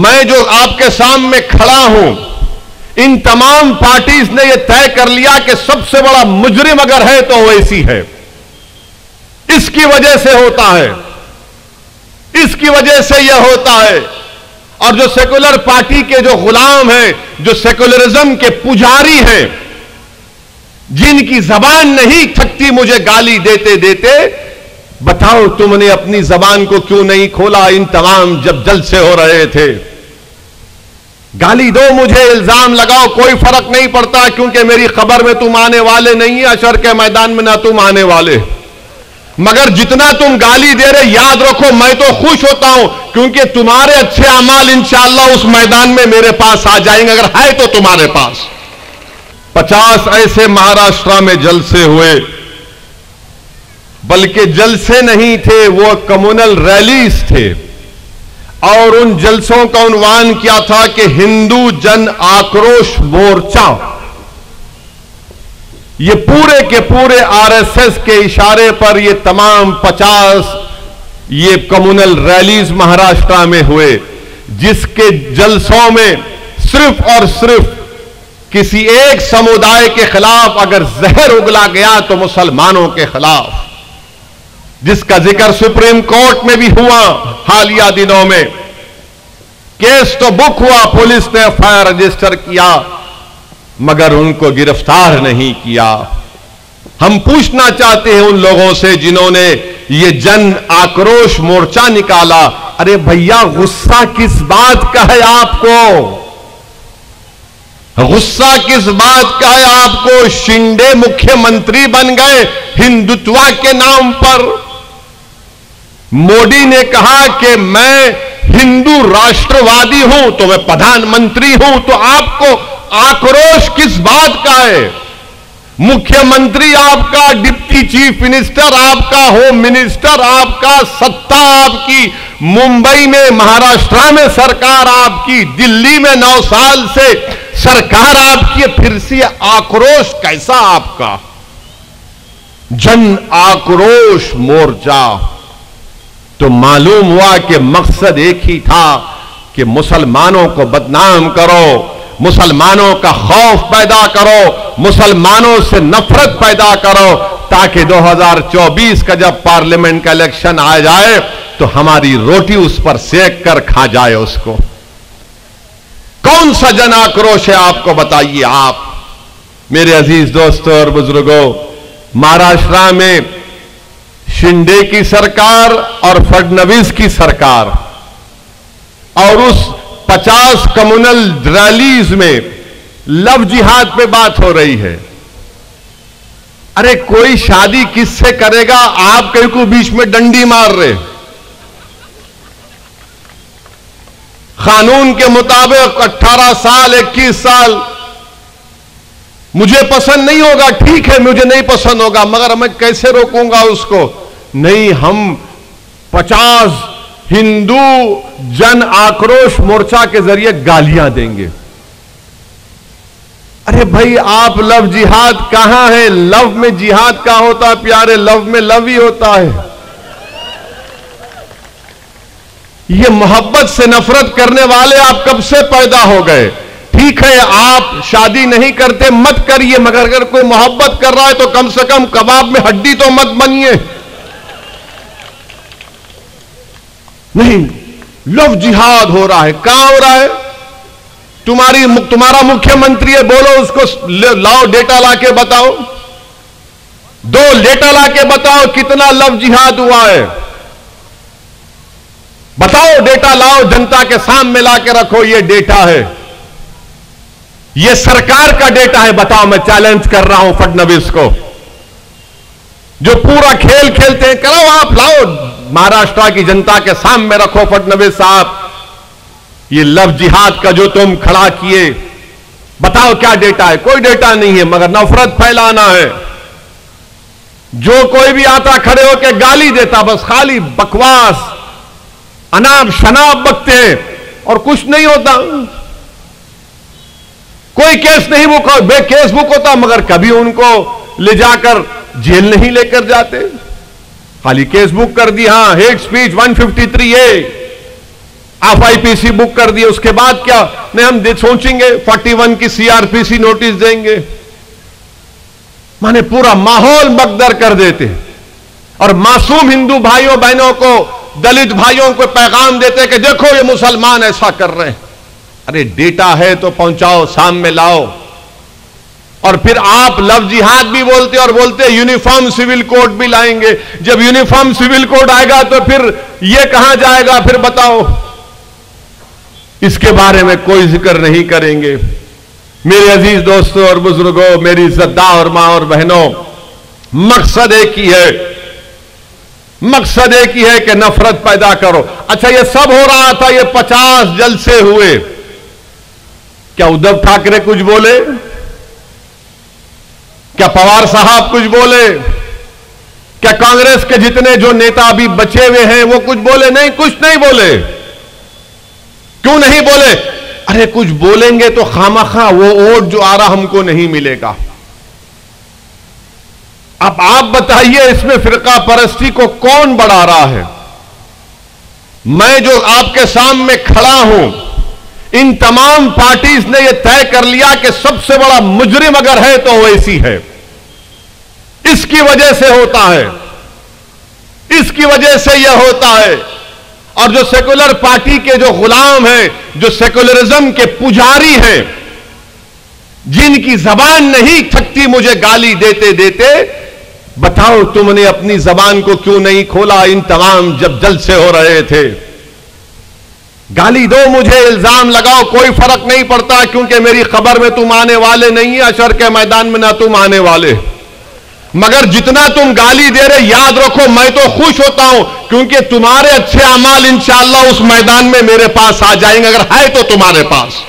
मैं जो आपके सामने खड़ा हूं, इन तमाम पार्टीज ने यह तय कर लिया कि सबसे बड़ा मुजरिम अगर है तो ओवैसी है। इसकी वजह से होता है, इसकी वजह से यह होता है। और जो सेकुलर पार्टी के जो गुलाम हैं, जो सेकुलरिज्म के पुजारी हैं, जिनकी जबान नहीं थकती मुझे गाली देते देते, बताओ तुमने अपनी जबान को क्यों नहीं खोला इन तमाम जब जलसे हो रहे थे? गाली दो मुझे, इल्जाम लगाओ, कोई फर्क नहीं पड़ता, क्योंकि मेरी खबर में तुम आने वाले नहीं है, अशर के मैदान में ना तुम आने वाले। मगर जितना तुम गाली दे रहे, याद रखो मैं तो खुश होता हूं, क्योंकि तुम्हारे अच्छे अमाल इंशाअल्लाह उस मैदान में मेरे पास आ जाएंगे, अगर है तो तुम्हारे पास। 50 ऐसे महाराष्ट्र में जलसे हुए, बल्कि जलसे नहीं थे, वो कम्युनल रैलीज थे। और उन जलसों का उन्वान किया था कि हिंदू जन आक्रोश मोर्चा। ये पूरे के पूरे आरएसएस के इशारे पर ये तमाम 50 ये कम्युनल रैलीज महाराष्ट्र में हुए, जिसके जलसों में सिर्फ और सिर्फ किसी एक समुदाय के खिलाफ अगर जहर उगला गया तो मुसलमानों के खिलाफ, जिसका जिक्र सुप्रीम कोर्ट में भी हुआ हालिया दिनों में। केस तो बुक हुआ, पुलिस ने एफआईआर रजिस्टर किया, मगर उनको गिरफ्तार नहीं किया। हम पूछना चाहते हैं उन लोगों से जिन्होंने ये जन आक्रोश मोर्चा निकाला, अरे भैया गुस्सा किस बात का है आपको? गुस्सा किस बात का है आपको? शिंदे मुख्यमंत्री बन गए हिंदुत्व के नाम पर। मोदी ने कहा कि मैं हिंदू राष्ट्रवादी हूं तो मैं प्रधानमंत्री हूं, तो आपको आक्रोश किस बात का है? मुख्यमंत्री आपका, डिप्टी चीफ मिनिस्टर आपका, होम मिनिस्टर आपका, सत्ता आपकी, मुंबई में महाराष्ट्र में सरकार आपकी, दिल्ली में 9 साल से सरकार आपकी, फिर से आक्रोश कैसा आपका? जन आक्रोश मोर्चा। तो मालूम हुआ कि मकसद एक ही था कि मुसलमानों को बदनाम करो, मुसलमानों का खौफ पैदा करो, मुसलमानों से नफरत पैदा करो, ताकि 2024 का जब पार्लियामेंट का इलेक्शन आ जाए तो हमारी रोटी उस पर सेक कर खा जाए उसको। कौन सा जन आक्रोश है आपको बताइए आप मेरे अजीज दोस्तों और बुजुर्गों। महाराष्ट्र में शिंदे की सरकार और फडणवीस की सरकार और उस 50 कम्युनल रैलीज में लव जिहाद पे बात हो रही है। अरे कोई शादी किससे करेगा? आप कहीं को बीच में डंडी मार रहे। कानून के मुताबिक 18 साल 21 साल मुझे पसंद नहीं होगा, ठीक है मुझे नहीं पसंद होगा, मगर मैं कैसे रोकूंगा उसको? नहीं, हम 50 हिंदू जन आक्रोश मोर्चा के जरिए गालियां देंगे। अरे भाई आप लव जिहाद कहां है? लव में जिहाद कहां होता है प्यारे? लव में लव ही होता है। ये मोहब्बत से नफरत करने वाले आप कब से पैदा हो गए? ठीक है आप शादी नहीं करते, मत करिए, मगर अगर कोई मोहब्बत कर रहा है तो कम से कम कबाब में हड्डी तो मत बनिए। नहीं, लव जिहाद हो रहा है। कहां हो रहा है? तुम्हारा मुख्यमंत्री है, बोलो उसको लाओ, डेटा लाके बताओ, 2 डेटा लाके बताओ कितना लव जिहाद हुआ है। बताओ, डेटा लाओ, जनता के सामने लाके रखो, ये डेटा है, ये सरकार का डेटा है। बताओ, मैं चैलेंज कर रहा हूं फडणवीस को, जो पूरा खेल खेलते हैं, करो आप, लाओ, महाराष्ट्र की जनता के सामने रखो फडणवीस साहब, ये लव जिहाद का जो तुम खड़ा किए, बताओ क्या डेटा है? कोई डेटा नहीं है, मगर नफरत फैलाना है। जो कोई भी आता खड़े होकर गाली देता, बस खाली बकवास, अनाप शनाप बकते हैं और कुछ नहीं होता। कोई केस नहीं बुक, केस बुक होता, मगर कभी उनको ले जाकर जेल नहीं लेकर जाते, खाली केस बुक कर दी। हां, hate speech 153A, FIPC book कर दिए, उसके बाद क्या नहीं हम सोचेंगे 41 की CRPC नोटिस देंगे। माने पूरा माहौल मकदर कर देते और मासूम हिंदू भाइयों बहनों को, दलित भाइयों को पैगाम देते कि देखो ये मुसलमान ऐसा कर रहे हैं। अरे डेटा है तो पहुंचाओ, सामने लाओ। और फिर आप लव जिहाद भी बोलते और बोलते यूनिफॉर्म सिविल कोड भी लाएंगे। जब यूनिफॉर्म सिविल कोड आएगा तो फिर ये कहां जाएगा, फिर बताओ। इसके बारे में कोई जिक्र नहीं करेंगे। मेरे अजीज दोस्तों और बुजुर्गों, मेरी इज्जतदार मां और बहनों, मकसद एक ही है, मकसद एक ही है कि नफरत पैदा करो। अच्छा ये सब हो रहा था, ये 50 जलसे हुए, क्या उद्धव ठाकरे कुछ बोले? क्या पवार साहब कुछ बोले? क्या कांग्रेस के जितने जो नेता अभी बचे हुए हैं वो कुछ बोले? नहीं, कुछ नहीं बोले। क्यों नहीं बोले? अरे कुछ बोलेंगे तो खामखा वो वोट जो आ रहा हमको नहीं मिलेगा। अब आप बताइए इसमें फिरका परस्ती को कौन बढ़ा रहा है? मैं जो आपके सामने खड़ा हूं, इन तमाम पार्टीज ने यह तय कर लिया कि सबसे बड़ा मुजरिम अगर है तो ओवैसी है। इसकी वजह से होता है, इसकी वजह से यह होता है। और जो सेकुलर पार्टी के जो गुलाम हैं, जो सेकुलरिज्म के पुजारी हैं, जिनकी जबान नहीं थकती मुझे गाली देते देते, बताओ तुमने अपनी जबान को क्यों नहीं खोला इन तमाम जब जलसे हो रहे थे? गाली दो मुझे, इल्जाम लगाओ, कोई फर्क नहीं पड़ता, क्योंकि मेरी खबर में तुम आने वाले नहीं है, अशर के मैदान में ना तुम आने वाले। मगर जितना तुम गाली दे रहे, याद रखो मैं तो खुश होता हूं, क्योंकि तुम्हारे अच्छे अमाल इंशाअल्लाह उस मैदान में मेरे पास आ जाएंगे, अगर है तो तुम्हारे पास।